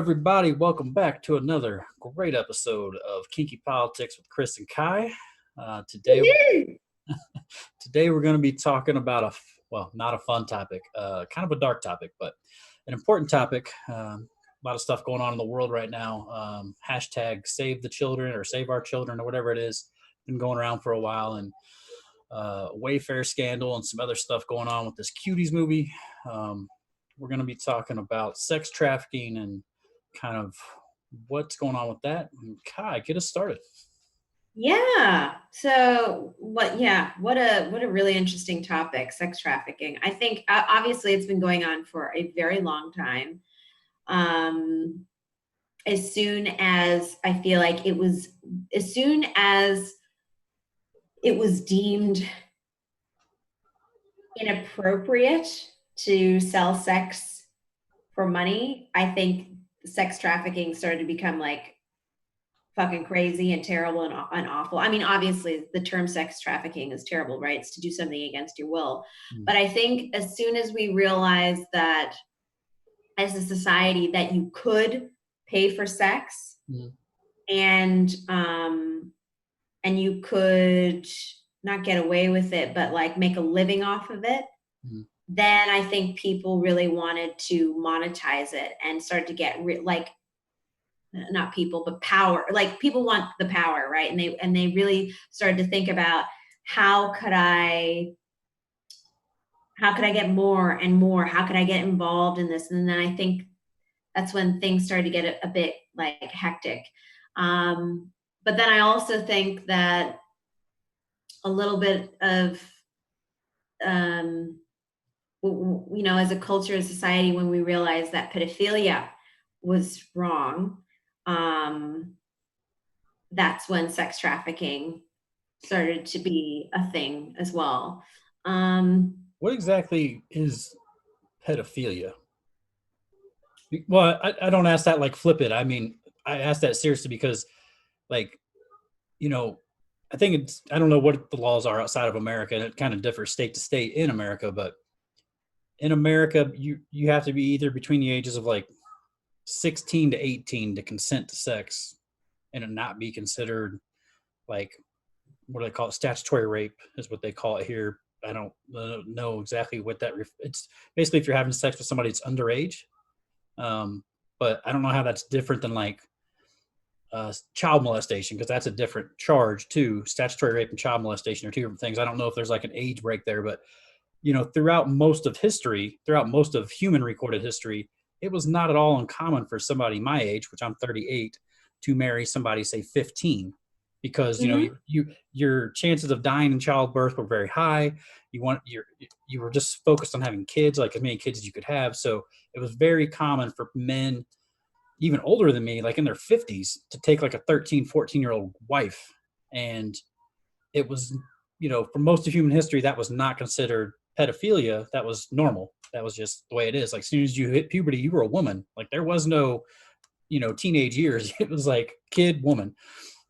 everybody. Welcome back to another great episode of Kinky Politics with Chris and Kai. Uh, today, Woo! today we're going to be talking about not a fun topic, kind of a dark topic, but an important topic. A lot of stuff going on in the world right now. Hashtag Save the Children or Save Our Children or whatever it is. Been going around for a while, and Wayfair scandal and some other stuff going on with this Cuties movie. We're going to be talking about sex trafficking and kind of what's going on with that. And Kai, get us started. Yeah. So what a really interesting topic, sex trafficking. I think obviously it's been going on for a very long time. As soon as I feel like as soon as it was deemed inappropriate to sell sex for money, I think sex trafficking started to become like fucking crazy and terrible and awful. I mean, obviously the term sex trafficking is terrible, right? It's to do something against your will. But I think as soon as we realized that as a society that you could pay for sex and you could not get away with it, but like make a living off of it, then I think people really wanted to monetize it and start to get not people, but power. Like people want the power, right? And they really started to think about how could I get more and more? How could I get involved in this? And then I think that's when things started to get a bit like hectic. But then I also think that a little bit of, as a culture, as a society, when we realized that pedophilia was wrong, that's when sex trafficking started to be a thing as well. What exactly is pedophilia? Well, I don't ask that like flip it. I mean, I ask that seriously because, like, I think I don't know what the laws are outside of America, and it kind of differs state to state in America, but in America, you have to be either between the ages of like 16 to 18 to consent to sex and it not be considered like, what do they call it? Statutory rape is what they call it here. I don't know exactly what it's basically if you're having sex with somebody that's underage. But I don't know how that's different than like child molestation, because that's a different charge too. Statutory rape and child molestation are two different things. I don't know if there's like an age break there, but throughout most of human recorded history, it was not at all uncommon for somebody my age, which I'm 38, to marry somebody, say 15, because your chances of dying in childbirth were very high. You were just focused on having kids, like as many kids as you could have. So it was very common for men, even older than me, like in their 50s, to take like a 13, 14-year-old wife. And it was, for most of human history, that was not considered pedophilia. That was normal. That was just the way it is. Like as soon as you hit puberty, you were a woman. Like there was no, teenage years. It was like kid, woman.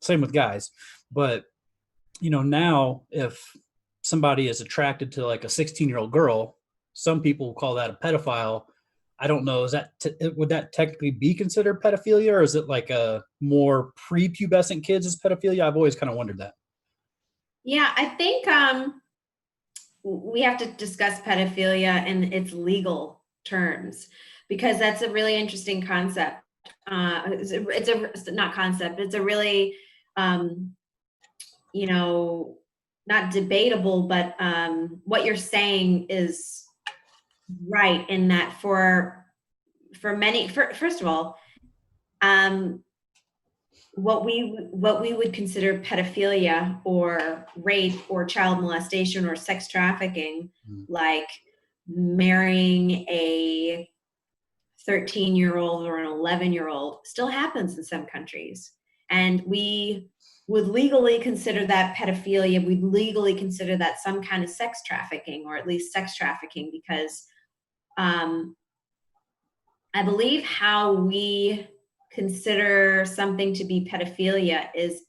Same with guys. But, now if somebody is attracted to like a 16-year-old girl, some people call that a pedophile. I don't know. Is that would that technically be considered pedophilia, or is it like a more prepubescent kids is pedophilia? I've always kind of wondered that. Yeah, I think we have to discuss pedophilia in its legal terms, because that's a really interesting concept. It's not concept. It's a really, not debatable, but what you're saying is right in that for many, first of all, what we would consider pedophilia or rape or child molestation or sex trafficking, like marrying a 13-year-old or an 11-year-old, still happens in some countries. And we would legally consider that pedophilia. We'd legally consider that some kind of sex trafficking, or at least sex trafficking, because I believe how we consider something to be pedophilia is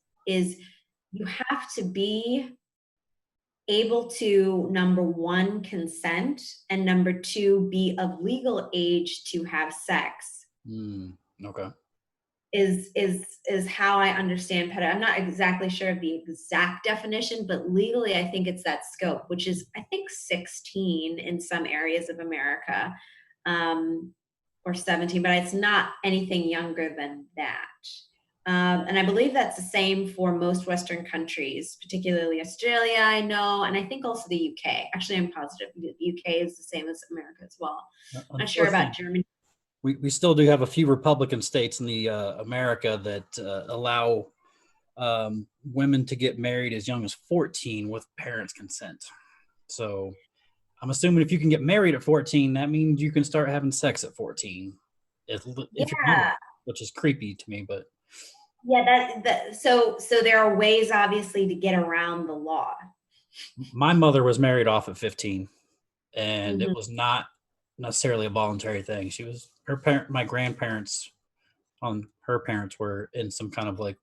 you have to be able to, number one, consent, and number two, be of legal age to have sex. Okay. Is how I understand pedo. I'm not exactly sure of the exact definition, but legally I think it's that scope, which is I think 16 in some areas of America, um, or 17, but it's not anything younger than that. And I believe that's the same for most Western countries, particularly Australia, I know, and I think also the UK. Actually, I'm positive the UK is the same as America as well. Not sure about Unfortunately, Germany. we still do have a few Republican states in the America that allow women to get married as young as 14 with parents' consent. So I'm assuming if you can get married at 14, that means you can start having sex at 14, if you're young, Yeah, which is creepy to me. But yeah, so there are ways obviously to get around the law. my mother was married off at 15, and it Mhm. was not necessarily a voluntary thing. She was her parent, my grandparents on her parents were in some kind of like,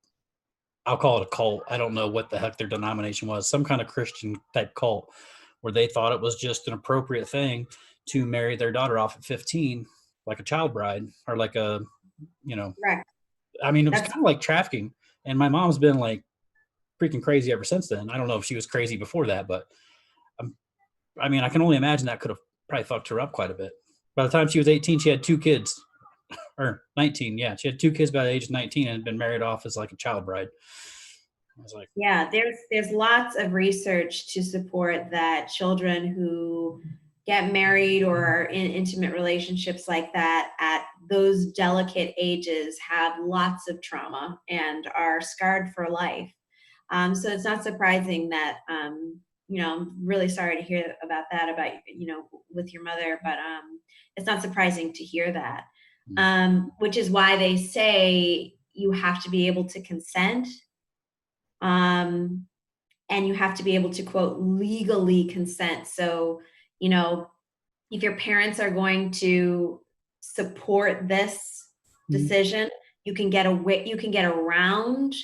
I'll call it a cult. I don't know what the heck their denomination was, some kind of Christian type cult where they thought it was just an appropriate thing to marry their daughter off at 15, like a child bride or like a, you know, Correct. I mean, it was That's kind of like trafficking. And my mom's been like freaking crazy ever since then. I don't know if she was crazy before that, but um, I mean, I can only imagine that could have probably fucked her up quite a bit. By the time she was 18, she had two kids, or 19. Yeah, she had two kids by the age of 19 and had been married off as like a child bride. I was like, Yeah, there's lots of research to support that children who get married or are in intimate relationships like that at those delicate ages have lots of trauma and are scarred for life. So it's not surprising that, I'm really sorry to hear about that about, with your mother, but it's not surprising to hear that, mm, which is why they say you have to be able to consent, um, and you have to be able to, quote, legally consent. So, you know, if your parents are going to support this mm, decision, you can get around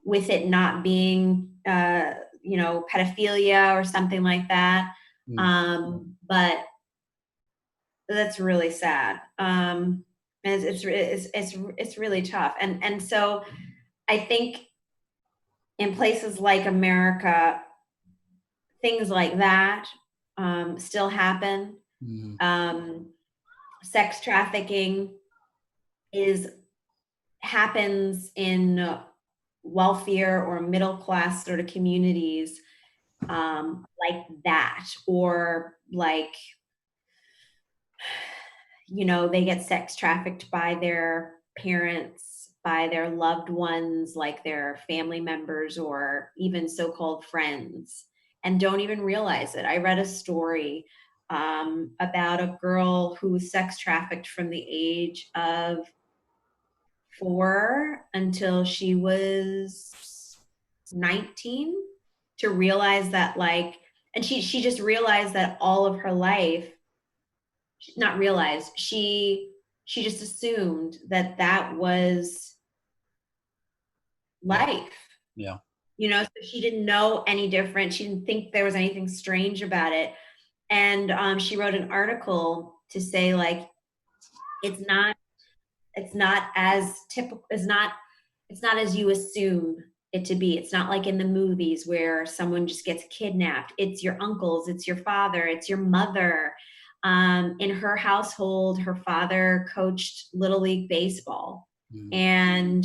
with it not being, pedophilia or something like that. mm, But that's really sad. And it's really tough. And so I think in places like America, things like that still happen. mm, Um, Sex trafficking is happens in wealthier or middle class sort of communities, like that, or like, they get sex trafficked by their parents, by their loved ones, like their family members or even so-called friends, and don't even realize it. I read a story about a girl who was sex trafficked from the age of 4 until she was 19, to realize that, like, and she just realized that all of her life, not realized, she just assumed that that was yeah, life. yeah, So she didn't know any different. She didn't think there was anything strange about it. And she wrote an article to say, like, it's not as typical, it's not as you assume it to be. It's not like in the movies where someone just gets kidnapped. It's your uncles, it's your father, it's your mother. In her household, her father coached Little League Baseball, mm, and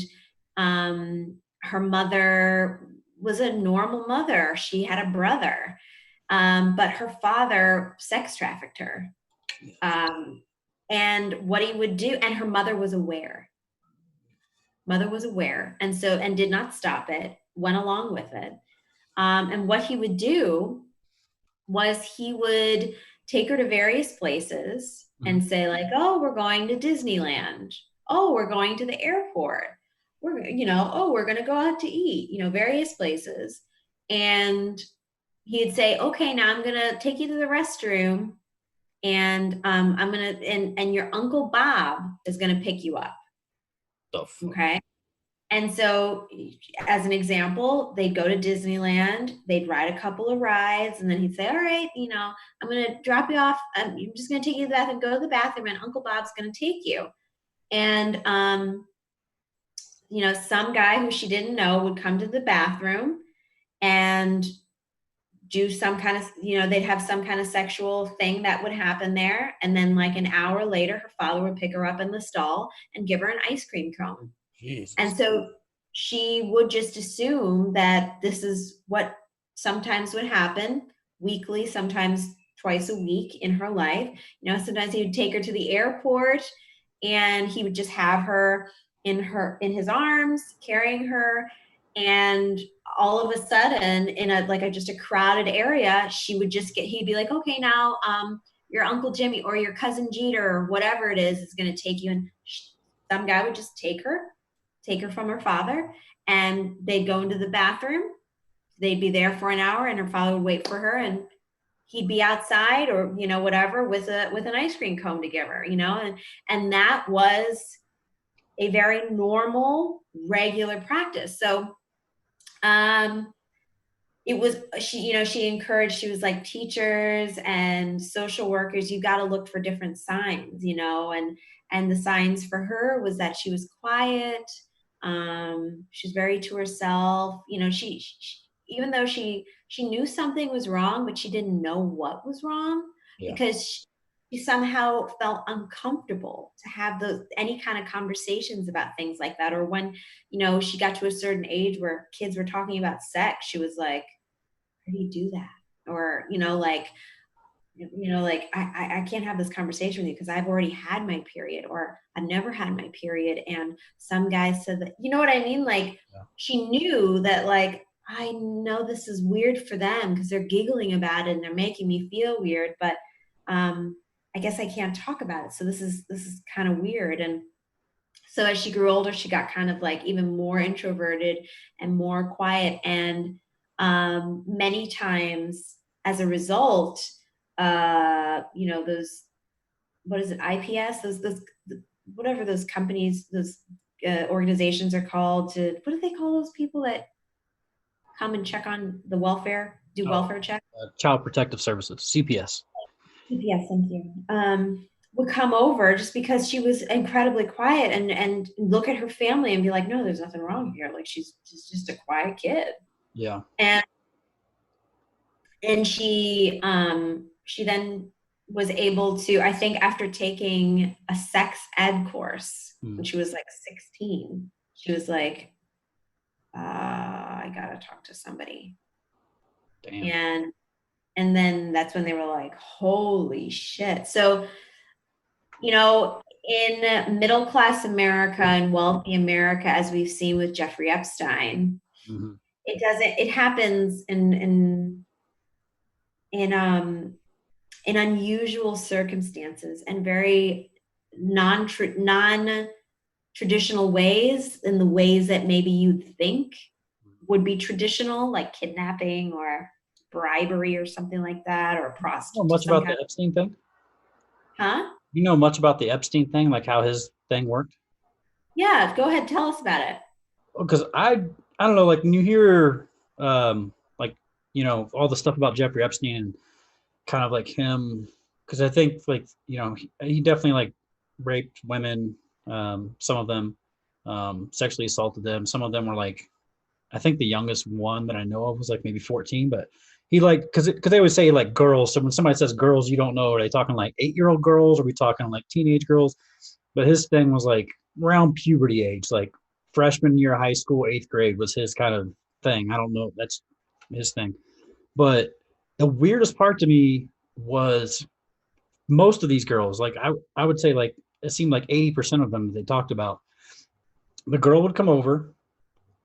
her mother was a normal mother. She had a brother, but her father sex trafficked her. Um, and what he would do, and her mother was aware. Mother was aware, and did not stop it, went along with it. And what he would do was he would take her to various places mm, and say, like, oh, we're going to Disneyland. Oh, we're going to the airport. Oh, we're going to go out to eat, various places. And he'd say, okay, now I'm going to take you to the restroom, and I'm going to, and your Uncle Bob is going to pick you up. the fuck, Okay. And so, as an example, they'd go to Disneyland, they'd ride a couple of rides, and then he'd say, all right, I'm going to drop you off. I'm just going to take you to the bathroom, go to the bathroom, and Uncle Bob's going to take you. And some guy who she didn't know would come to the bathroom and do some kind of, they'd have some kind of sexual thing that would happen there. And then like an hour later, her father would pick her up in the stall and give her an ice cream cone. And Jesus. so she would just assume that this is what sometimes would happen weekly, sometimes twice a week in her life. Sometimes he would take her to the airport and he would just have her in his arms, carrying her. And all of a sudden, in just a crowded area, he'd be like, okay, now your Uncle Jimmy or your cousin Jeter or whatever it is going to take you. And some guy would just take her from her father, and they'd go into the bathroom. They'd be there for an hour, and her father would wait for her, and he'd be outside or whatever with an ice cream cone to give her, and that was a very normal, regular practice. So it was, she encouraged, she was like, teachers and social workers, you got to look for different signs, and the signs for her was that she was quiet. She's very to herself. She even though she knew something was wrong, but she didn't know what was wrong, Yeah. because she somehow felt uncomfortable to have any kind of conversations about things like that. Or when, she got to a certain age where kids were talking about sex, she was like, how do you do that? Or, I can't have this conversation with you because I've already had my period, or I've never had my period. And some guys said that, you know what I mean? Like, Yeah. she knew that, like, I know this is weird for them because they're giggling about it and they're making me feel weird, but I guess I can't talk about it. So this is kind of weird. And so as she grew older, she got kind of like even more introverted and more quiet. And many times as a result, those, what is it, IPS, those whatever those companies, those organizations are called, what do they call those people that come and check on the welfare, do welfare checks? Child Protective Services, CPS. CPS, thank you. Would come over just because she was incredibly quiet, and look at her family and be like, no, there's nothing wrong here. Like, she's just a quiet kid. Yeah. And she then was able to, I think after taking a sex ed course when she was like 16, she was like, I gotta talk to somebody. Damn. And then that's when they were like, holy shit. So, in middle class America and wealthy America, as we've seen with Jeffrey Epstein, it happens in unusual circumstances and very non-traditional ways, in the ways that maybe you'd think would be traditional, like kidnapping or bribery or something like that, or You know much about the Epstein thing? Huh? You know much about the Epstein thing, like how his thing worked? Yeah, go ahead, tell us about it. Because I don't know, like when you hear like all the stuff about Jeffrey Epstein and kind of like him, because I think like he definitely like raped women, some of them sexually assaulted them. Some of them were like, I think the youngest one that I know of was like maybe 14, but he like, because they always say like girls. So when somebody says girls, you don't know, are they talking like 8-year-old girls? Or are we talking like teenage girls? But his thing was like around puberty age, like freshman year of high school, 8th grade was his kind of thing. I don't know. That's his thing. But the weirdest part to me was most of these girls, like I would say like it seemed like 80% of them they talked about, the girl would come over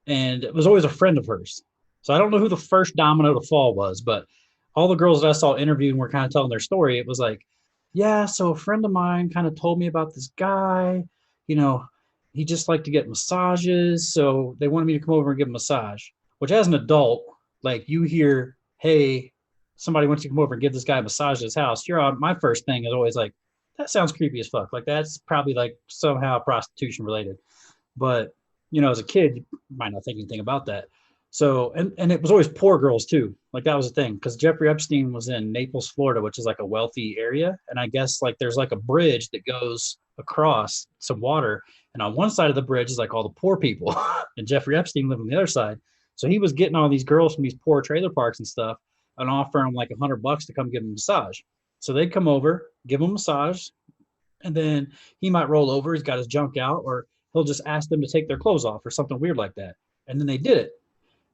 and it was always a friend of hers. So I don't know who the first domino to fall was, but all the girls that I saw interviewed and were kind of telling their story. It was like, yeah, so a friend of mine kind of told me about this guy. You know, he just liked to get massages, so they wanted me to come over and give him a massage. Which, as an adult, like you hear, hey, somebody wants to come over and give this guy a massage at his house. You're on. My first thing is always like, that sounds creepy as fuck. Like that's probably like somehow prostitution related. But as a kid, you might not think anything about that. So, and it was always poor girls too. Like that was the thing, because Jeffrey Epstein was in Naples, Florida, which is like a wealthy area. And I guess like there's like a bridge that goes across some water. And on one side of the bridge is like all the poor people. And Jeffrey Epstein lived on the other side. So he was getting all these girls from these poor trailer parks and stuff and offering them like $100 to come give them a massage. So they'd come over, give them a massage, and then he might roll over, he's got his junk out, or he'll just ask them to take their clothes off or something weird like that. And then they did it.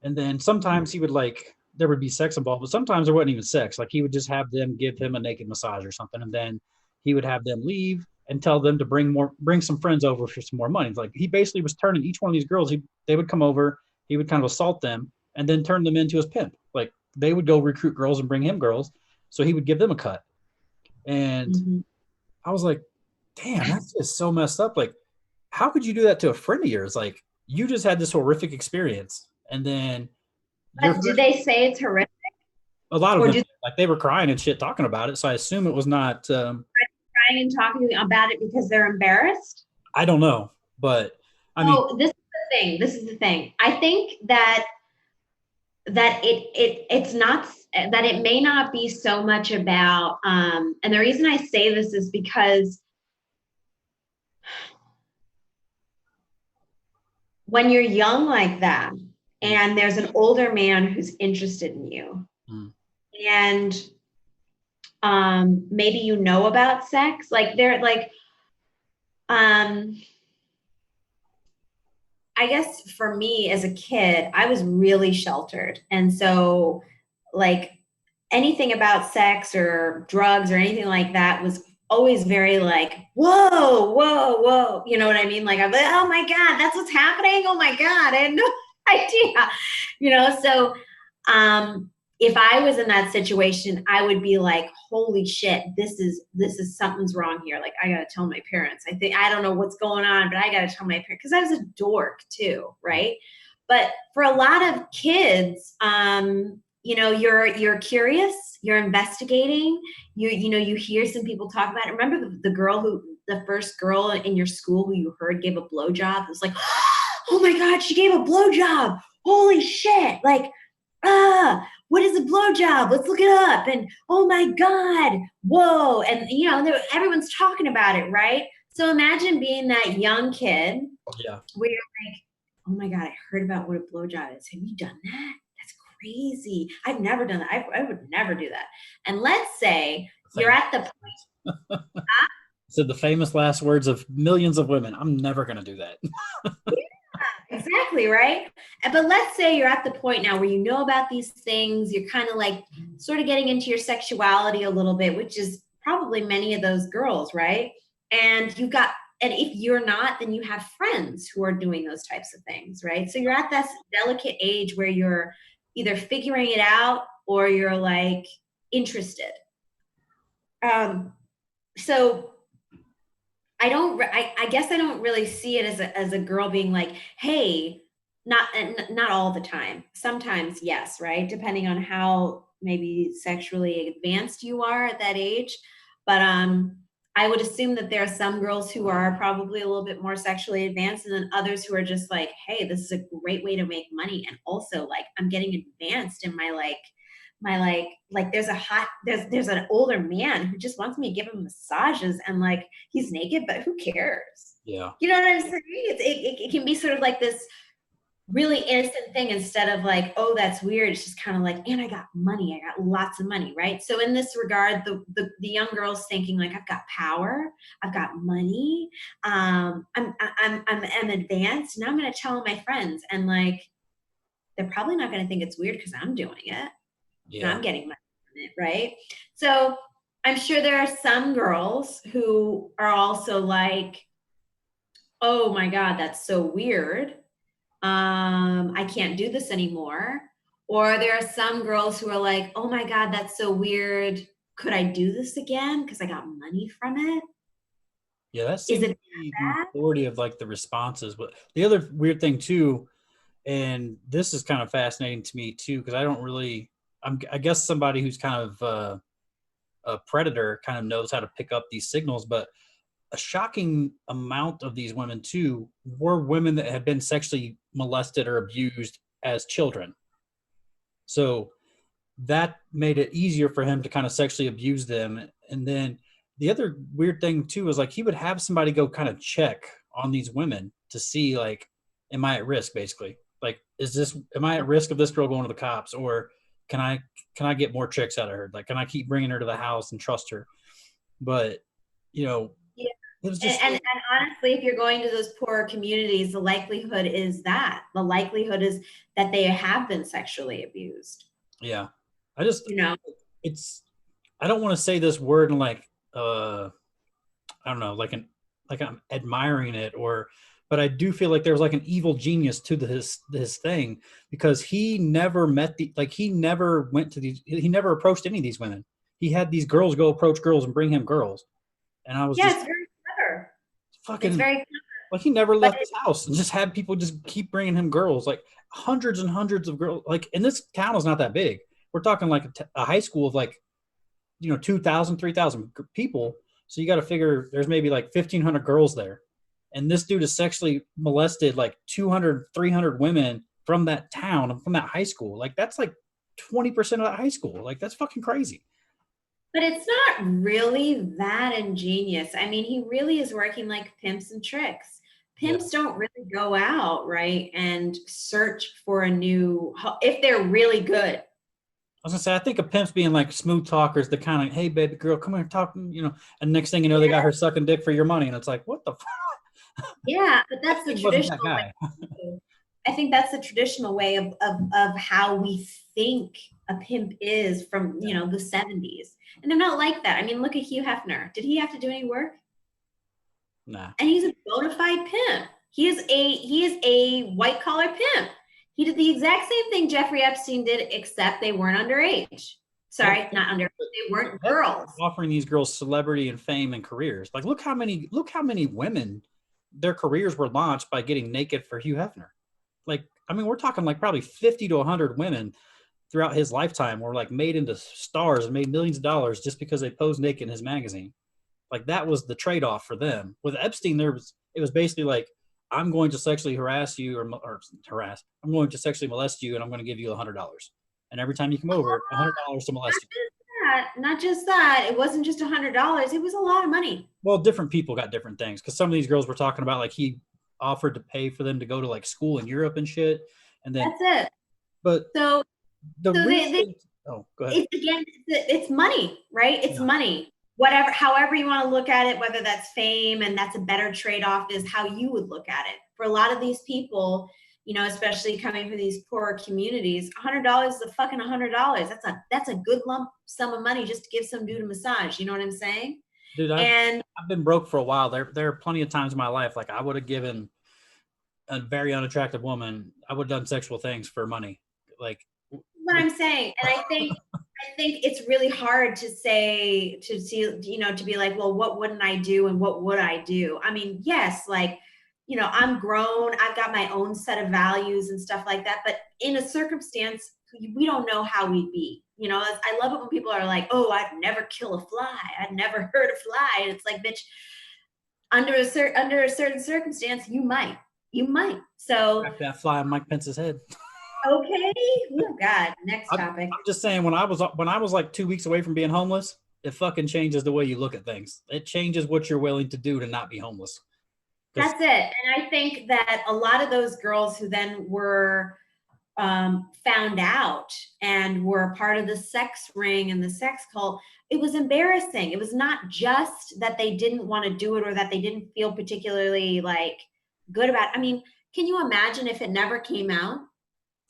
And then sometimes he would like there would be sex involved, but sometimes there wasn't even sex. Like he would just have them give him a naked massage or something, and then he would have them leave and tell them to bring some friends over for some more money. It's like he basically was turning each one of these girls. They would come over, he would kind of assault them, and then turn them into his pimp. Like they would go recruit girls and bring him girls, so he would give them a cut. And Mm-hmm. I was like, damn, that's just so messed up. Like, how could you do that to a friend of yours? Like, you just had this horrific experience, and then your But do they say it's horrific? a lot of Or them do like they were crying and shit talking about it. So I assume it was not. they crying and talking about it because they're embarrassed? I don't know, but I mean, So this is the thing. This is the thing. I think that it's not that it may not be so much about and the reason I say this is because when you're young like that and there's an older man who's interested in you mm, and maybe you know about sex like they're like I guess for me as a kid I was really sheltered and so like anything about sex or drugs or anything like that was always very like whoa whoa whoa, you know what I mean, like I'm like oh my god that's what's happening, oh my god I had no idea, you know. So if I was in that situation I would be like holy shit, this is something's wrong here, like I gotta tell my parents, I think I don't know what's going on but I gotta tell my parents because I was a dork too, right? But for a lot of kids you know you're curious, you're investigating, you know you hear some people talk about it. Remember the first girl in your school who you heard gave a blowjob? It was like oh my god she gave a blowjob, holy shit, like what is a blowjob, let's look it up, and oh my god whoa, and you know everyone's talking about it, right? So imagine being that young kid yeah, where you're like oh my god I heard about what a blowjob is, have you done that, crazy. I've never done that. I would never do that. And let's say you're famous at the said the famous last words of millions of women. I'm never gonna do that. yeah, exactly right. But let's say you're at the point now where you know about these things. You're kind of like sort of getting into your sexuality a little bit, which is probably many of those girls, right? And you got and if you're not, then you have friends who are doing those types of things, right? So you're at that delicate age where you're either figuring it out or you're like interested. Um, so I guess I don't really see it as a girl being like, hey, not all the time. Sometimes yes, right? Depending on how maybe sexually advanced you are at that age. But I would assume that there are some girls who are probably a little bit more sexually advanced, and then others who are just like, hey, this is a great way to make money. And also like I'm getting advanced in my there's an older man who just wants me to give him massages and like he's naked, but who cares? Yeah, You know what I'm saying? It can be sort of like this really innocent thing instead of like, oh, that's weird. It's just kind of like, and I got money. I got lots of money, right? So in this regard, the young girl's thinking like, I've got power, I've got money, I'm advanced, and I'm going to tell my friends, and like, they're probably not going to think it's weird because I'm doing it and yeah, I'm getting money from it, right? So I'm sure there are some girls who are also like, oh my God, that's so weird. I can't do this anymore. Or there are some girls who are like, oh my God, that's so weird. Could I do this again? Because I got money from it. yeah. That Is seems to it be the bad? majority of like the responses. But the other weird thing too, and this is kind of fascinating to me too, because I don't really. I guess somebody who's kind of a predator kind of knows how to pick up these signals, but a shocking amount of these women too were women that had been sexually molested or abused as children. So that made it easier for him to kind of sexually abuse them. And then the other weird thing too is like he would have somebody go kind of check on these women to see like, am I at risk basically? Like, am I at risk of this girl going to the cops, or can I get more chicks out of her? Like, can I keep bringing her to the house and trust her? But you know, Yeah. it was And, just and, and honestly, if you're going to those poorer communities, the likelihood is that they have been sexually abused. yeah. I just You know, it's I don't want to say this word in like I don't know, like I'm admiring it, or but I do feel like there was like an evil genius to his thing, because he never met he never went to he never approached any of these women. He had these girls go approach girls and bring him girls. And I was yeah, just it's very clever. It's fucking very clever. like he never But left his house and just had people just keep bringing him girls, like hundreds and hundreds of girls. Like, and this town is not that big. We're talking like a high school of like 2,000, 3,000 people. So you got to figure there's maybe like 1,500 girls there. And this dude has sexually molested like 200, 300 women from that town, from that high school. Like, that's like 20% of that high school. Like, that's fucking crazy. it's not really that ingenious. I mean, he really is working like pimps and tricks. Yeah. Pimps don't really go out, right, and search for a new, if they're really good. I was gonna say, I think of pimps being like smooth talkers, the kind of, hey, baby girl, come here, talk, and next thing you know, they got her sucking dick for your money. And it's like, what the fuck? Yeah, but that's the He wasn't that traditional guy. way. I think that's the traditional way of how we think a pimp is from, the 70s. And they're not like that. I mean, look at Hugh Hefner. Did he have to do any work? Nah. And he's a bona fide pimp. He is a white collar pimp. He did the exact same thing Jeffrey Epstein did, except they weren't underage. Sorry, not underage. They weren't girls. Offering these girls celebrity and fame and careers. Like, look how many women their careers were launched by getting naked for Hugh Hefner. Like, I mean, we're talking like probably 50 to 100 women throughout his lifetime were like made into stars and made millions of dollars just because they posed naked in his magazine. Like, that was the trade-off for them. With Epstein, it was basically like, I'm going to sexually harass you or harass. I'm going to sexually molest you, and I'm going to give you $100. And every time you come over, $100 to molest you. Not just that. It wasn't just $100. It was a lot of money. Well, different people got different things, because some of these girls were talking about like he offered to pay for them to go to like school in Europe and shit. And then that's it. But so the reason, oh, go ahead. It's money, right? It's money. Whatever, however you want to look at it, whether that's fame and that's a better trade-off, is how you would look at it. For a lot of these people, especially coming from these poorer communities, $100 is a fucking $100. That's a good lump sum of money just to give some dude a massage. You know what I'm saying? Dude, I've been broke for a while. There are plenty of times in my life, like I would have given a very unattractive woman, I would have done sexual things for money. Like, what I'm saying. And I think it's really hard to say, to see, to be like, well, what wouldn't I do and what would I do? I mean, yes, like, I'm grown, I've got my own set of values and stuff like that. But in a circumstance, we don't know how we'd be. I love it when people are like, oh, I'd never kill a fly. I'd never hurt a fly. And it's like, bitch, under a certain circumstance, you might. So that fly on Mike Pence's head. Okay. Oh God. Next topic. I'm just saying, when I was like 2 weeks away from being homeless, it fucking changes the way you look at things. It changes what you're willing to do to not be homeless. That's it. And I think that a lot of those girls who then were found out and were part of the sex ring and the sex cult, it was embarrassing. It was not just that they didn't want to do it or that they didn't feel particularly like good about it. I mean, can you imagine if it never came out?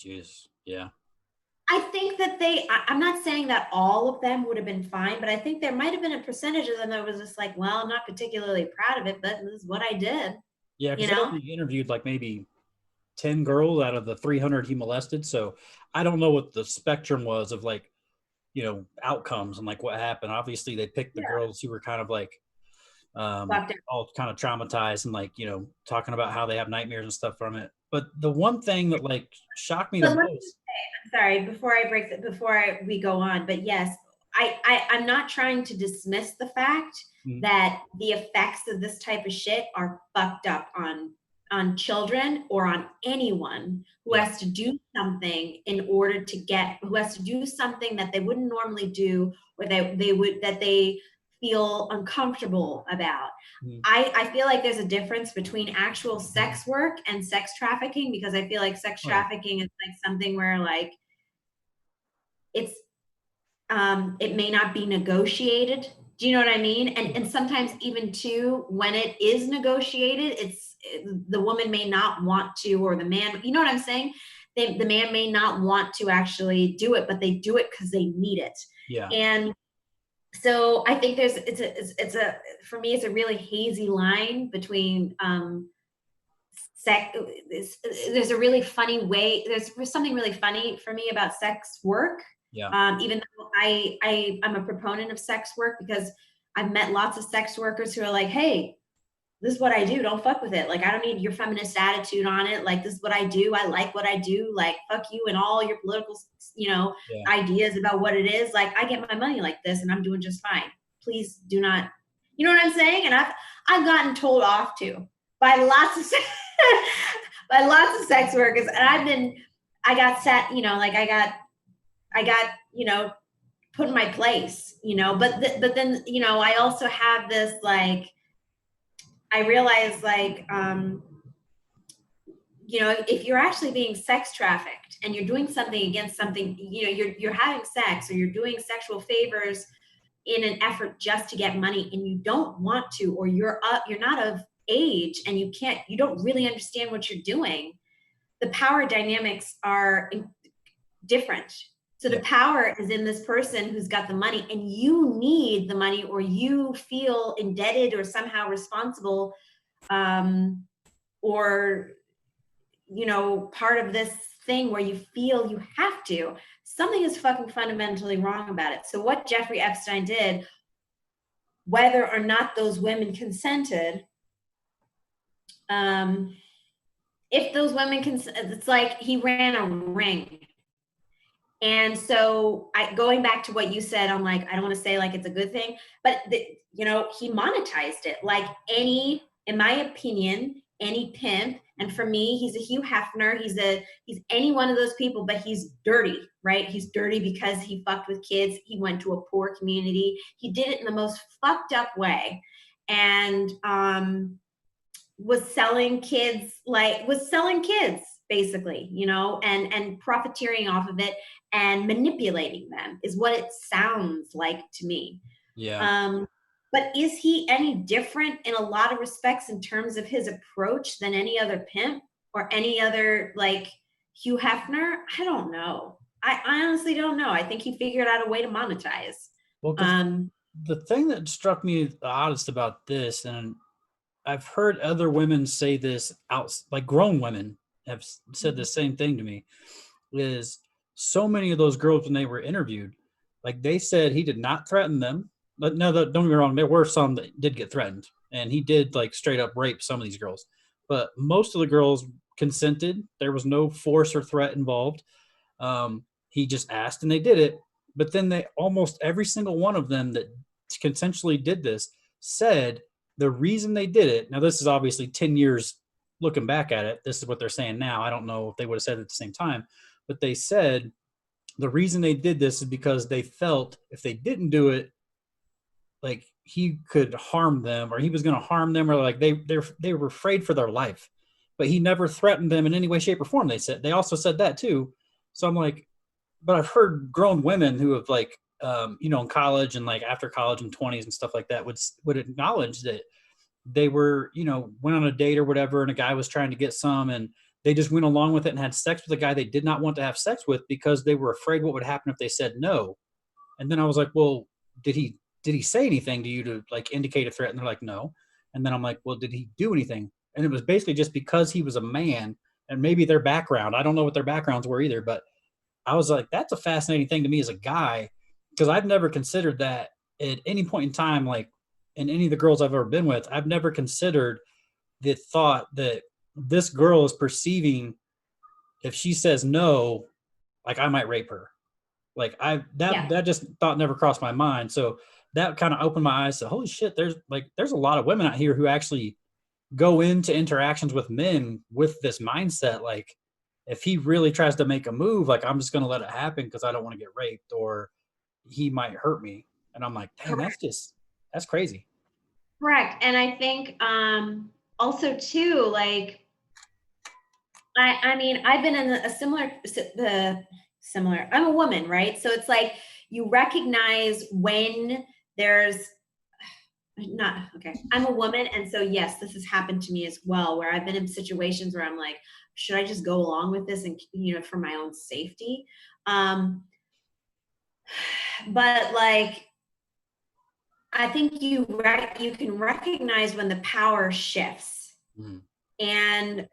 Jeez. Yeah. I think that I'm not saying that all of them would have been fine, but I think there might have been a percentage of them that was just like, well, I'm not particularly proud of it, but this is what I did. Yeah, because he interviewed like maybe 10 girls out of the 300 he molested. So I don't know what the spectrum was of like, outcomes and like what happened. Obviously, they picked the girls who were kind of like all kind of traumatized and like, talking about how they have nightmares and stuff from it. But the one thing that like shocked me the most. I'm sorry, before we go on, but yes, I'm not trying to dismiss the fact that the effects of this type of shit are fucked up on on children or on anyone who Yeah. has to do something in order to get, who has to do something that they wouldn't normally do, or that they feel uncomfortable about. Mm. I feel like there's a difference between actual sex work and sex trafficking, because I feel like sex Oh yeah. trafficking is like something where like it's it may not be negotiated. Do you know what I mean? And sometimes even too, when it is negotiated, the woman may not want to, or the man, you know what I'm saying? The man may not want to actually do it, but they do it because they need it. Yeah. And so I think it's a for me it's a really hazy line between sex. There's a really funny way. There's something really funny for me about sex work. Yeah. Even though I'm a proponent of sex work, because I've met lots of sex workers who are like, hey, this is what I do. Don't fuck with it. Like, I don't need your feminist attitude on it. Like, this is what I do. I like what I do. Like, fuck you and all your political, Yeah. ideas about what it is. Like, I get my money like this and I'm doing just fine. Please do not, you know what I'm saying? And I've gotten told off to by lots of by lots of sex workers. And I got set, like I got, put in my place, but then, I also have this, like, I realize, like, if you're actually being sex trafficked and you're doing something against something, you're having sex or you're doing sexual favors in an effort just to get money, and you don't want to, or you're not of age and you don't really understand what you're doing, the power dynamics are different. So the Yeah. power is in this person who's got the money, and you need the money, or you feel indebted or somehow responsible, or part of this thing where you feel you have to. Something is fucking fundamentally wrong about it. So what Jeffrey Epstein did, whether or not those women consented, if those women it's like he ran a ring. And so going back to what you said, I'm like, I don't want to say like it's a good thing, but he monetized it like in my opinion, any pimp. And for me, he's a Hugh Hefner. He's any one of those people, but he's dirty, right? He's dirty because he fucked with kids. He went to a poor community. He did it in the most fucked up way. And was selling kids basically, and profiteering off of it and manipulating them is what it sounds like to me. Yeah. But is he any different in a lot of respects in terms of his approach than any other pimp or any other, like, Hugh Hefner? I don't know. I honestly don't know. I think he figured out a way to monetize. Well, the thing that struck me the oddest about this, and I've heard other women say this like grown women have said the same thing to me, is so many of those girls when they were interviewed, like they said he did not threaten them. But no, don't get me wrong, there were some that did get threatened, and he did like straight up rape some of these girls. But most of the girls consented. There was no force or threat involved. He just asked and they did it. But then almost every single one of them that consensually did this said the reason they did it. Now, this is obviously 10 years looking back at it. This is what they're saying now. I don't know if they would have said it at the same time, but they said the reason they did this is because they felt if they didn't do it, like he could harm them, or he was going to harm them, or like they were afraid for their life. But he never threatened them in any way, shape, or form. They also said that too. So I'm like, but I've heard grown women who have like, in college and like after college and 20s and stuff like that would acknowledge that they were, went on a date or whatever, and a guy was trying to get some, and they just went along with it and had sex with a guy they did not want to have sex with because they were afraid what would happen if they said no. And then I was like, well, did he say anything to you to like indicate a threat? And they're like, no. And then I'm like, well, did he do anything? And it was basically just because he was a man, and maybe their background. I don't know what their backgrounds were either, but I was like, that's a fascinating thing to me as a guy, because I've never considered that at any point in time, like in any of the girls I've ever been with, I've never considered the thought that this girl is perceiving if she says no, like I might rape her. Like that just thought never crossed my mind. So that kind of opened my eyes to holy shit, there's a lot of women out here who actually go into interactions with men with this mindset, like if he really tries to make a move, like I'm just gonna let it happen because I don't want to get raped or he might hurt me. And I'm like, dang, Correct. that's crazy. Correct. And I think also too, like I mean, I've been in a similar. I'm a woman, right? So it's like you recognize when there's not okay. I'm a woman, and so yes, this has happened to me as well, where I've been in situations where I'm like, should I just go along with this and for my own safety? Um, but like I think you can recognize when the power shifts, Mm, and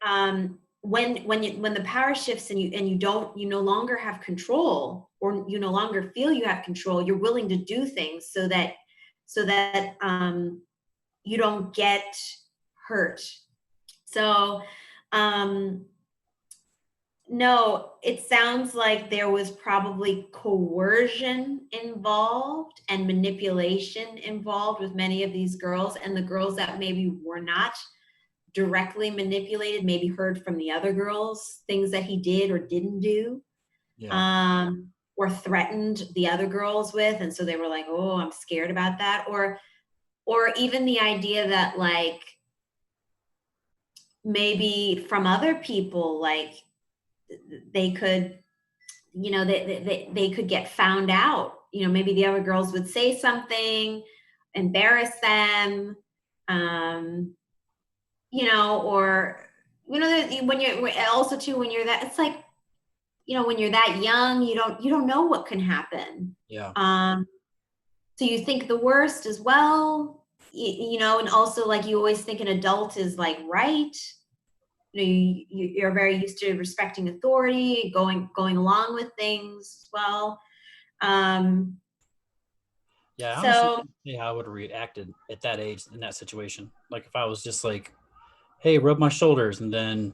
when the power shifts and you no longer have control, or you no longer feel you have control, you're willing to do things so that you don't get hurt. So um no, it sounds like there was probably coercion involved and manipulation involved with many of these girls, and the girls that maybe were not directly manipulated maybe heard from the other girls things that he did or didn't do, yeah. or threatened the other girls with, and so they were like, oh, I'm scared about that, or even the idea that like maybe from other people, like they could, they could get found out. Maybe the other girls would say something, embarrass them, um, or when you're also too when you're that, it's like, when you're that young, you don't know what can happen. Yeah. Um, so you think the worst as well, and also like you always think an adult is like right. You're very used to respecting authority, going along with things as well. Um, Yeah, I honestly so can't say how I would have reacted at that age in that situation. Like if I was just like, hey, rub my shoulders, and then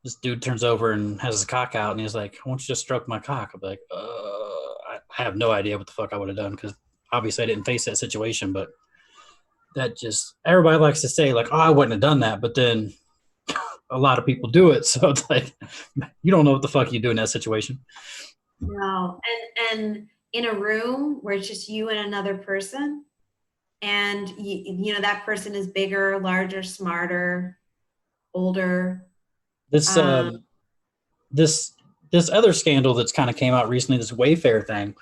this dude turns over and has his cock out and he's like, I want you to stroke my cock. I'm like, I have no idea what the fuck I would have done because obviously I didn't face that situation, but that just everybody likes to say like, oh, I wouldn't have done that, but then a lot of people do it. So it's like you don't know what the fuck you do in that situation. no, and in a room where it's just you and another person, and that person is bigger, larger, smarter, older. This Um, this this other scandal that's kind of came out recently, this Wayfair thing.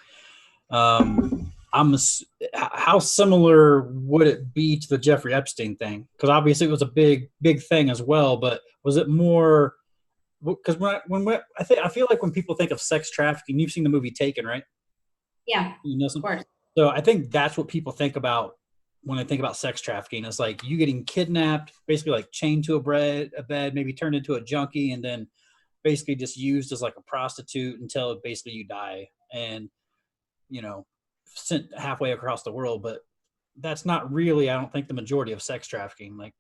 I'm how similar would it be to the Jeffrey Epstein thing? Because obviously it was a big thing as well. But was it more? Because I feel like when people think of sex trafficking, you've seen the movie Taken, right? yeah, You know of some. course. So I think that's what people think about when they think about sex trafficking. It's like you getting kidnapped, basically like chained to a bed, maybe turned into a junkie, and then basically just used as like a prostitute until basically you die and you know sent halfway across the world. But that's not really, I don't think, the majority of sex trafficking. Like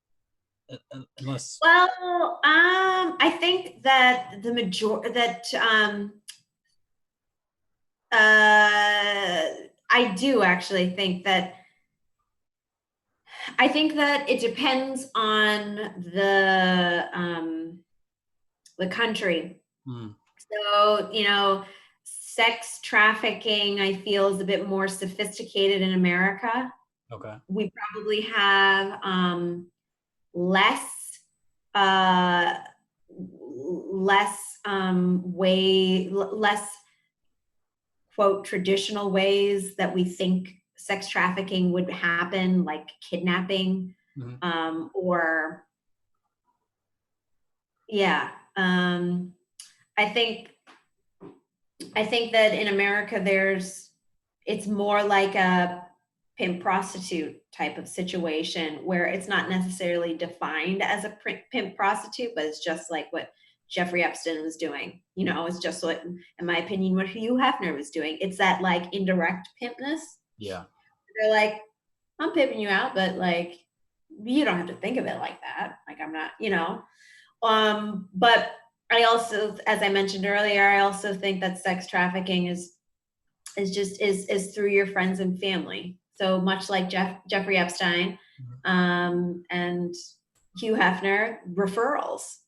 unless Well, I think that the major that I do actually think that it depends on the country. hmm, So, sex trafficking, I feel, is a bit more sophisticated in America. okay, We probably have less, uh, less quote traditional ways that we think sex trafficking would happen, like kidnapping, hmm, or yeah. I think that in America it's more like a pimp prostitute type of situation where it's not necessarily defined as a pimp prostitute, but it's just like what Jeffrey Epstein was doing. It's just what, in my opinion, what Hugh Hefner was doing. It's that like indirect pimpness. yeah, They're like, I'm pimping you out, but like, you don't have to think of it like that. Like, I'm not, but I also, as I mentioned earlier, I also think that sex trafficking is through your friends and family. So much like Jeffrey Epstein, and Hugh Hefner referrals.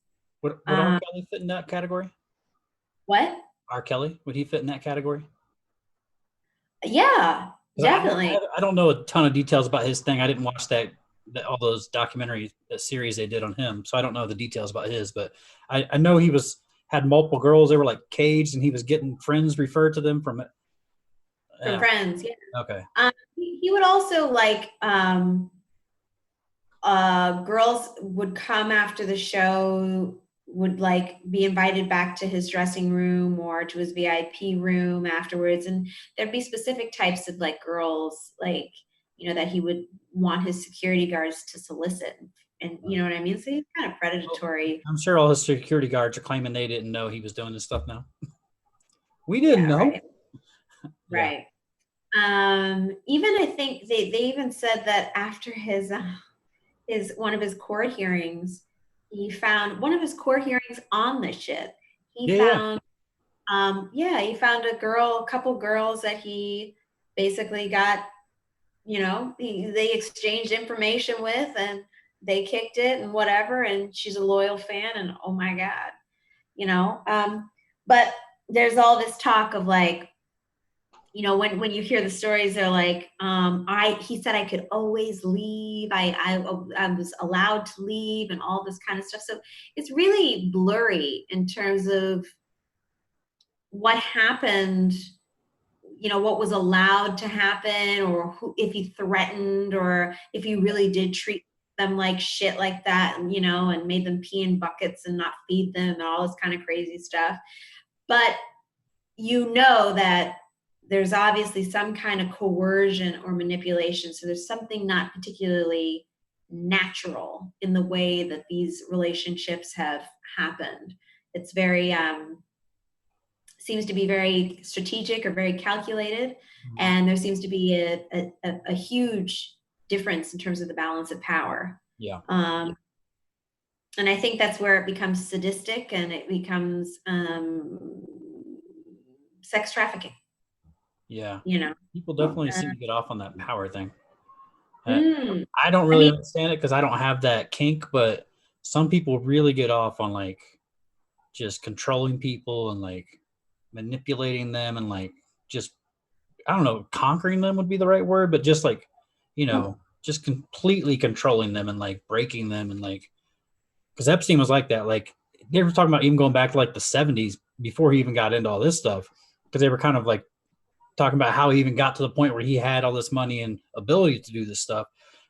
Would R. Kelly fit in that category? What? R. Kelly, would he fit in that category? Yeah, 'Cause definitely. I don't know a ton of details about his thing. I didn't watch all those documentary series they did on him, so I don't know the details about his. But I know he had multiple girls. They were like caged, and he was getting friends referred to them from it. From Yeah. Friends. Yeah. Okay. He would also like girls would come after the show, would like be invited back to his dressing room or to his VIP room afterwards, and there'd be specific types of like girls, like, you know, that he would want his security guards to solicit, and you know what I mean. So he's kind of predatory. I'm sure all his security guards are claiming they didn't know he was doing this stuff now. We didn't Yeah, know. right, Yeah. right. Even I think they even said that after his one of his court hearings, he found one of his court hearings on the shit. He Yeah. Yeah. found yeah, he found a couple girls that he basically got, you know, they exchanged information with, and they kicked it and whatever, and she's a loyal fan, and oh my god, you know. But there's all this talk of like, you know, when you hear the stories, they're like, he said I could always leave. I was allowed to leave and all this kind of stuff. So it's really blurry in terms of what happened, you know, what was allowed to happen, or who, if he threatened, or if he really did treat them like shit like that, and, you know, and made them pee in buckets and not feed them and all this kind of crazy stuff. But you know that there's obviously some kind of coercion or manipulation. So there's something not particularly natural in the way that these relationships have happened. It's very, seems to be very strategic or very calculated. And there seems to be a huge difference in terms of the balance of power. Yeah. And I think that's where it becomes sadistic, and it becomes sex trafficking. Yeah. You know. People definitely seem to get off on that power thing. Mm, I don't I really mean, understand it because I don't have that kink, but some people really get off on like just controlling people and like manipulating them and like just, I don't know, conquering them would be the right word, but just like, you know, just completely controlling them and like breaking them and like, because Epstein was like that. Like they were talking about even going back to like the 70s before he even got into all this stuff, because they were kind of like talking about how he even got to the point where he had all this money and ability to do this stuff.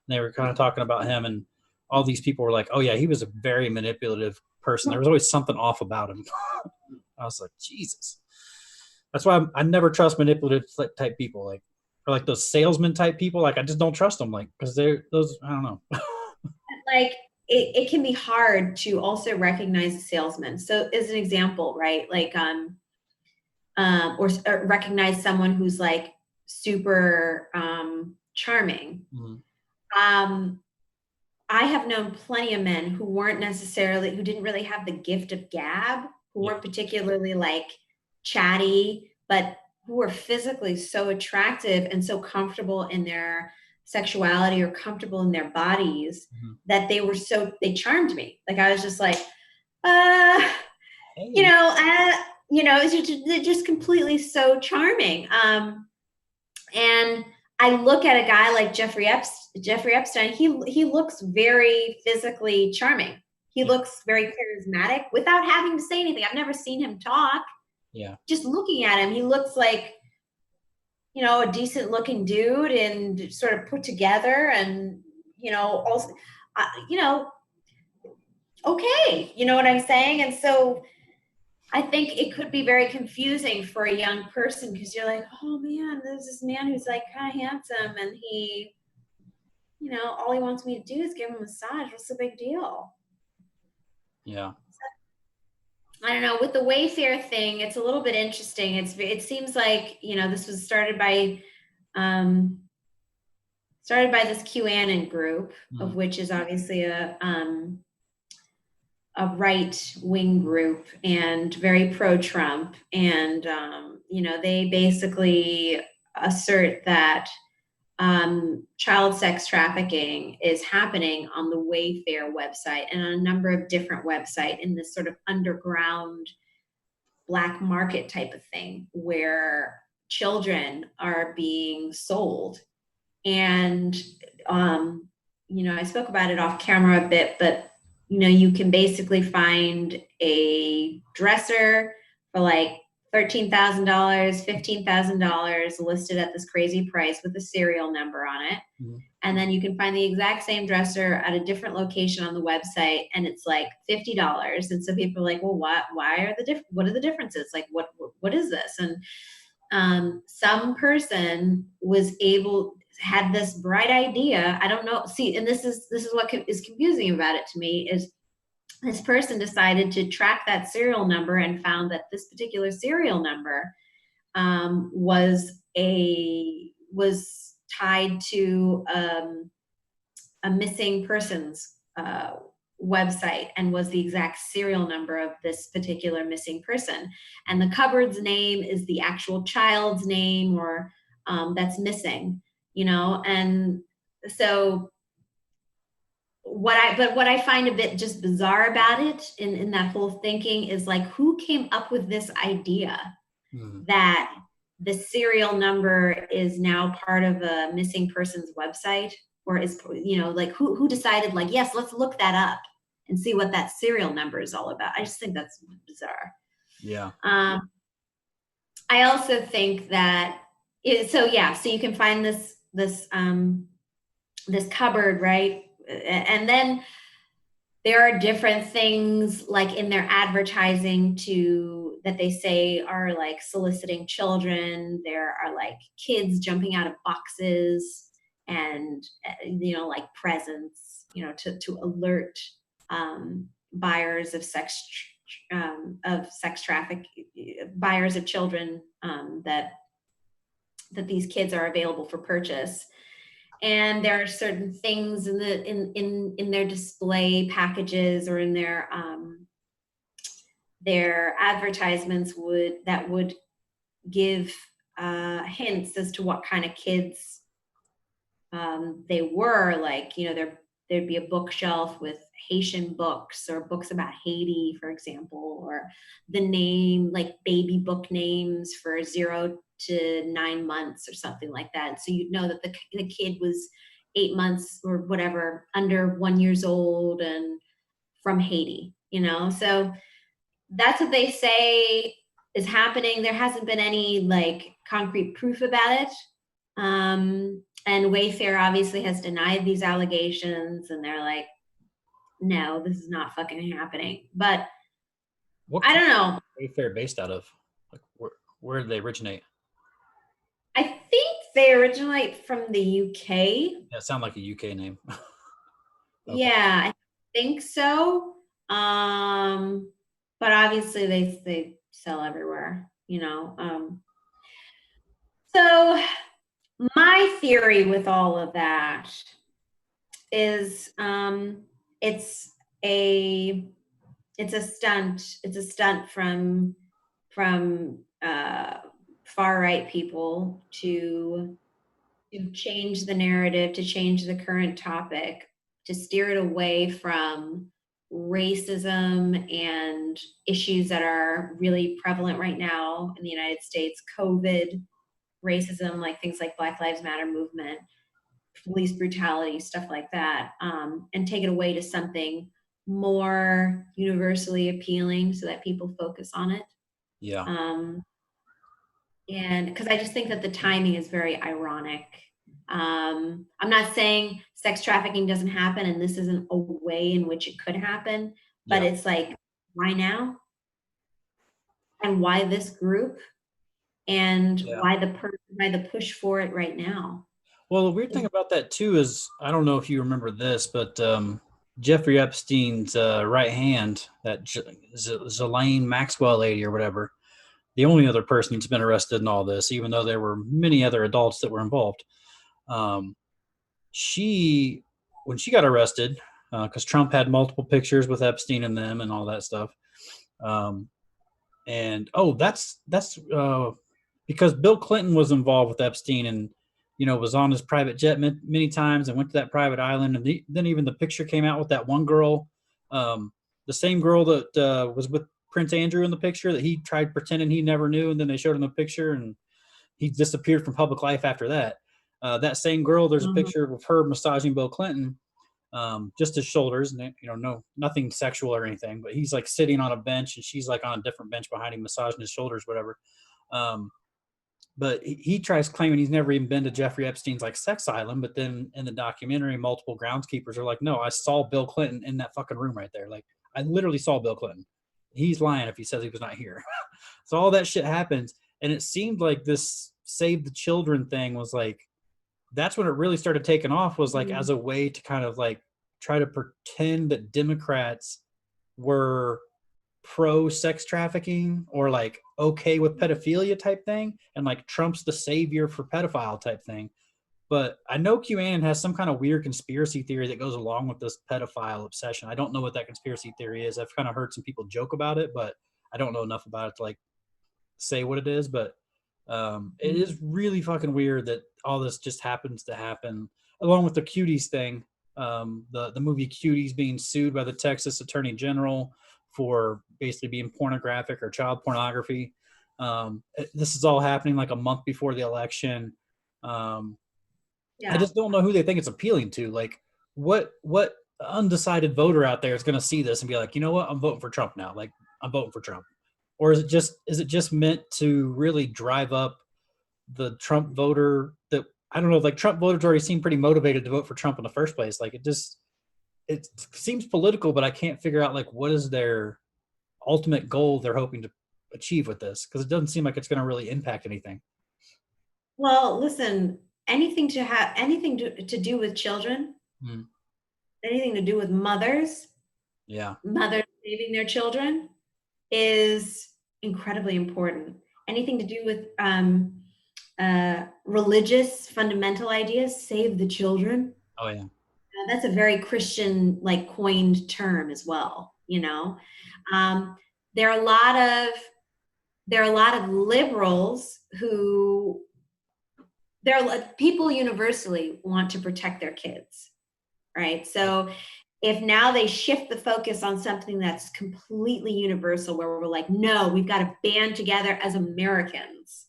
And they were kind of talking about him, and all these people were like, oh yeah, he was a very manipulative person. There was always something off about him. I was like, Jesus. That's why I never trust manipulative type people, like, or like those salesman type people. Like I just don't trust them, like, because they're those. I don't know. like it can be hard to also recognize a salesman. So as an example, right? Like or recognize someone who's like super charming. Mm-hmm. Um, I have known plenty of men who didn't really have the gift of gab, who Yeah. weren't particularly like chatty, but who were physically so attractive and so comfortable in their sexuality or comfortable in their bodies Mm-hmm. that they charmed me. Like I was just like, uh, Hey. they're just completely so charming. And I look at a guy like Jeffrey Epstein. He looks very physically charming. He Yeah. looks very charismatic without having to say anything. I've never seen him talk. Yeah. Just looking at him, he looks like, you know, a decent looking dude and sort of put together, and also, okay, you know what I'm saying? And so I think it could be very confusing for a young person, because you're like, oh man, there's this man who's like kind of handsome, and he, all he wants me to do is give him a massage. What's the big deal? Yeah. I don't know. With the Wayfair thing, it's a little bit interesting. It seems like, this was um, started by this QAnon group, Mm-hmm. of which is obviously a right wing group and very pro Trump. And, they basically assert that child sex trafficking is happening on the Wayfair website and on a number of different websites in this sort of underground black market type of thing where children are being sold. And I spoke about it off camera a bit, but you can basically find a dresser for like $13,000, $15,000 listed at this crazy price with a serial number on it. Mm-hmm. And then you can find the exact same dresser at a different location on the website, and it's like $50. And so people are like, well, what are the differences? Like, what is this? And some person had this bright idea. I don't know. See, and this is what is confusing about it to me is this person decided to track that serial number and found that this particular serial number was tied to a missing persons website and was the exact serial number of this particular missing person. And the cupboard's name is the actual child's name or that's missing, and so what I find a bit just bizarre about it in that whole thinking is like, who came up with this idea that the serial number is now part of a missing person's website, or is, like who decided like, yes, let's look that up and see what that serial number is all about. I just think that's bizarre. Yeah. I also think that so you can find this cupboard, right? And then there are different things like in their advertising that they say are like soliciting children. There are like kids jumping out of boxes and like presents, to alert buyers of sex traffic, buyers of children, that these kids are available for purchase. And there are certain things in their display packages or in their advertisements that would give hints as to what kind of kids they were. Like, there'd be a bookshelf with Haitian books or books about Haiti, for example, or the name, like baby book names for 0 to 9 months or something like that. So you'd know that the kid was 8 months or whatever, under 1 year old and from Haiti, So that's what they say is happening. There hasn't been any like concrete proof about it. And Wayfair obviously has denied these allegations, and they're like, no, this is not fucking happening. But I don't know. Wayfair based out of? Like, where did they originate? I think they originate from the UK. Yeah, it sounds like a UK name. Okay. Yeah, I think so. But obviously they sell everywhere, So my theory with all of that is it's a stunt. It's a stunt from far right people to change the narrative, to change the current topic, to steer it away from racism and issues that are really prevalent right now in the United States, COVID, racism, like things like Black Lives Matter movement, police brutality, stuff like that, and take it away to something more universally appealing so that people focus on it. Yeah. And because I just think that the timing is very ironic. I'm not saying sex trafficking doesn't happen and this isn't a way in which it could happen, but it's like, why now? And why this group? And why the push for it right now? Well, the weird thing about that too is, I don't know if you remember this, but Jeffrey Epstein's right hand, that Ghislaine Maxwell lady or whatever, the only other person who's been arrested in all this, even though there were many other adults that were involved. When she got arrested, because Trump had multiple pictures with Epstein in them and all that stuff. That's because Bill Clinton was involved with Epstein, and was on his private jet many times and went to that private island. And then even the picture came out with that one girl, the same girl that was with Prince Andrew in the picture, that he tried pretending he never knew, and then they showed him the picture, and he disappeared from public life after that. That same girl, there's a Mhm. picture of her massaging Bill Clinton, just his shoulders, and nothing sexual or anything, but he's like sitting on a bench, and she's like on a different bench behind him, massaging his shoulders, whatever. Um, but he tries claiming he's never even been to Jeffrey Epstein's like sex island. But then in the documentary, multiple groundskeepers are like, no, I saw Bill Clinton in that fucking room right there. Like, I literally saw Bill Clinton. He's lying if he says he was not here. So all that shit happens. And it seemed like this Save the Children thing was like, that's when it really started taking off, was like as Mhm. a way to kind of like try to pretend that Democrats were pro sex trafficking or like okay with pedophilia type thing, and like Trump's the savior for pedophile type thing. But I know QAnon has some kind of weird conspiracy theory that goes along with this pedophile obsession. I don't know what that conspiracy theory is. I've kind of heard some people joke about it, but I don't know enough about it to like say what it is. But it is really fucking weird that all this just happens to happen, along with the Cuties thing. The movie Cuties being sued by the Texas Attorney General for basically being pornographic or child pornography. This is all happening like a month before the election. Um, I Yeah. just don't know who they think it's appealing to. Like, what undecided voter out there is going to see this and be like, you know what, I'm voting for Trump now. Like, I'm voting for Trump. Or is it just meant to really drive up the Trump voter that, I don't know, like Trump voters already seem pretty motivated to vote for Trump in the first place. Like, it seems political, but I can't figure out like what is their ultimate goal they're hoping to achieve with this, because it doesn't seem like it's going to really impact anything. Well, listen, anything to do with children, Mm, anything to do with yeah. mothers saving their children is incredibly important. Anything to do with religious fundamental ideas, save the children. Oh yeah. That's a very Christian, like coined term as well. Um, there are a lot of there are a lot of liberals who there are people universally want to protect their kids, right? So if now they shift the focus on something that's completely universal, where we're like, no, we've got to band together as Americans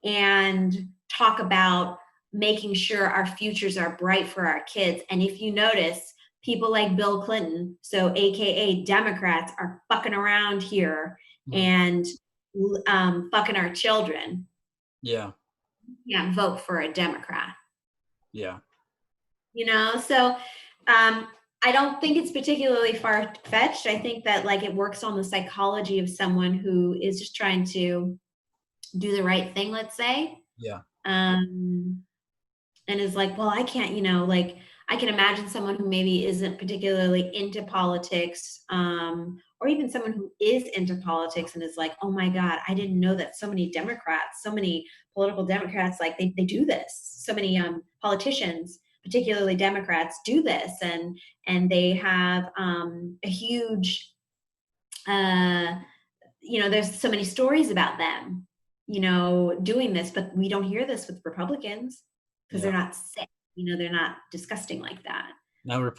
and talk about making sure our futures are bright for our kids. And if you notice, people like Bill Clinton, so AKA Democrats, are fucking around here Mm, and fucking our children. yeah. Yeah, vote for a Democrat. Yeah. So I don't think it's particularly far fetched. I think that like it works on the psychology of someone who is just trying to do the right thing, let's say. Yeah. Um, and is like, well, I can't, like I can imagine someone who maybe isn't particularly into politics, or even someone who is into politics and is like, oh my God, I didn't know that so many Democrats, so many political Democrats, like they do this. So many politicians, particularly Democrats, do this, and they have a huge uh, there's so many stories about them, doing this, but we don't hear this with Republicans because they're Yeah. not sick. They're not disgusting like that. Now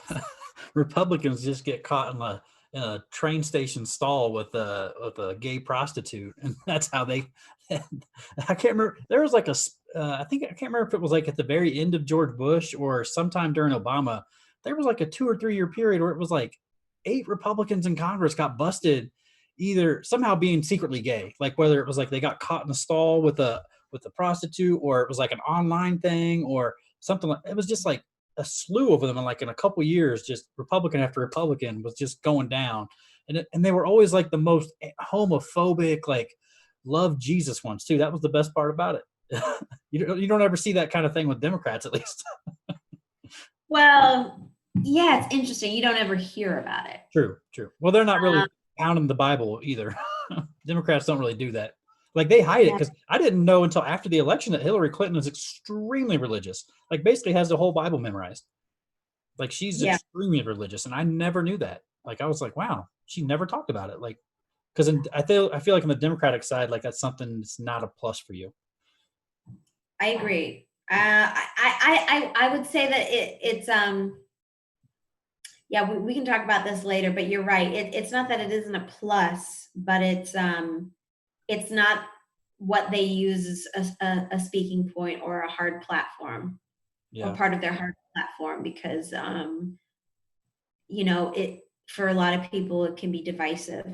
Republicans just get caught in a train station stall with a gay prostitute, and that's how they. I can't remember. There was like I can't remember if it was like at the very end of George Bush or sometime during Obama. There was like a 2 or 3 year period where it was like 8 Republicans in Congress got busted, either somehow being secretly gay, like whether it was like they got caught in a stall with a prostitute, or it was like an online thing or something. Like it was just like a slew of them, and like in a couple years, just Republican after Republican was just going down, and they were always like the most homophobic, like love Jesus ones too. That was the best part about it. You don't ever see that kind of thing with Democrats, at least. Well, yeah, it's interesting. You don't ever hear about it. True, true. Well, they're not Um, really pounding the Bible either. Democrats don't really do that. Like they hide it, yeah, because I didn't know until after the election that Hillary Clinton is extremely religious. Like basically has the whole Bible memorized. Like she's yeah. extremely religious, and I never knew that. Like I was like, wow, she never talked about it. Like because I feel like on the Democratic side, like that's something that's not a plus for you. I agree. I would say that it's yeah, we can talk about this later, but you're right. It's not that it isn't a plus, but it's not what they use as a speaking point or a hard platform or Yeah. part of their hard platform because it for a lot of people it can be divisive.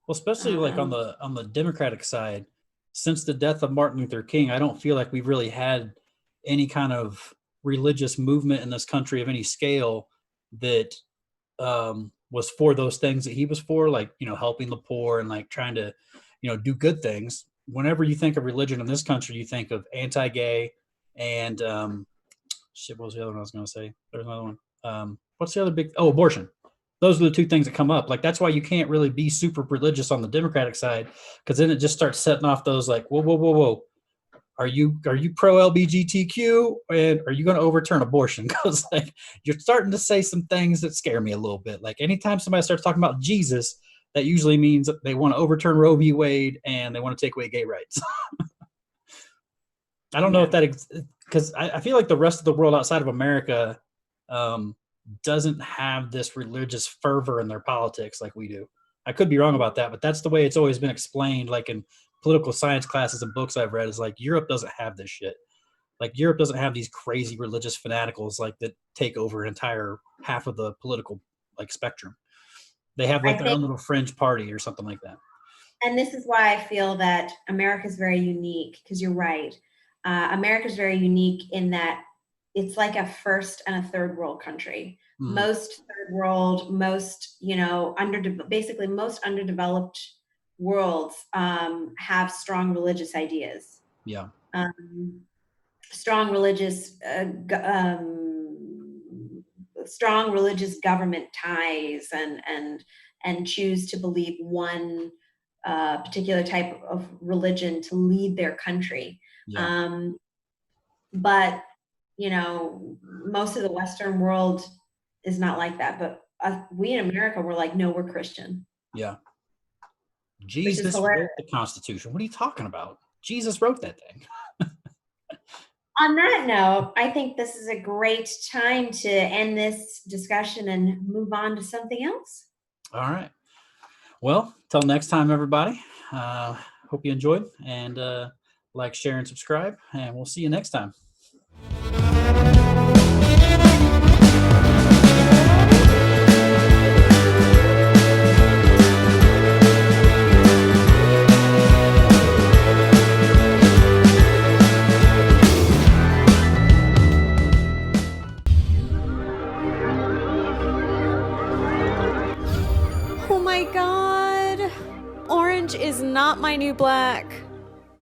Well, especially like Um, on the Democratic side, since the death of Martin Luther King, I don't feel like we've really had any kind of religious movement in this country of any scale that was for those things that he was for, like helping the poor and like trying to do good things. Whenever you think of religion in this country, you think of anti-gay and shit. What was the other one I was going to say? There's another one. What's the other big? Oh, abortion. Those are the two things that come up. Like that's why you can't really be super religious on the Democratic side because then it just starts setting off those like, whoa, whoa, whoa, whoa. Are you pro LGBTQ and are you going to overturn abortion? Because like you're starting to say some things that scare me a little bit. Like anytime somebody starts talking about Jesus, that usually means that they want to overturn Roe v. Wade and they want to take away gay rights. I don't know if yeah. that because I feel like the rest of the world outside of America um, doesn't have this religious fervor in their politics like we do. I could be wrong about that, but that's the way it's always been explained. Like in political science classes and books I've read, is like Europe doesn't have this shit. Like Europe doesn't have these crazy religious fanaticals like that take over an entire half of the political like spectrum. They have I like their think, own little fringe party or something like that. and this is why I feel that America is very unique because you're right. America is very unique in that it's like a first and a third world country. Mm, Most third world, most basically most underdeveloped worlds have strong religious ideas, yeah, um, strong religious, strong religious government ties, and choose to believe one particular type of religion to lead their country. yeah, Um, but most of the Western world is not like that. But we in America, we're like, no, we're Christian, yeah. which is Jesus hilarious. wrote the Constitution. What are you talking about? Jesus wrote that thing. On that note, I think this is a great time to end this discussion and move on to something else. All right. Well, till next time, everybody. Hope you enjoyed and like, share, and subscribe. And we'll see you next time. Oh my god. Orange is not my new black.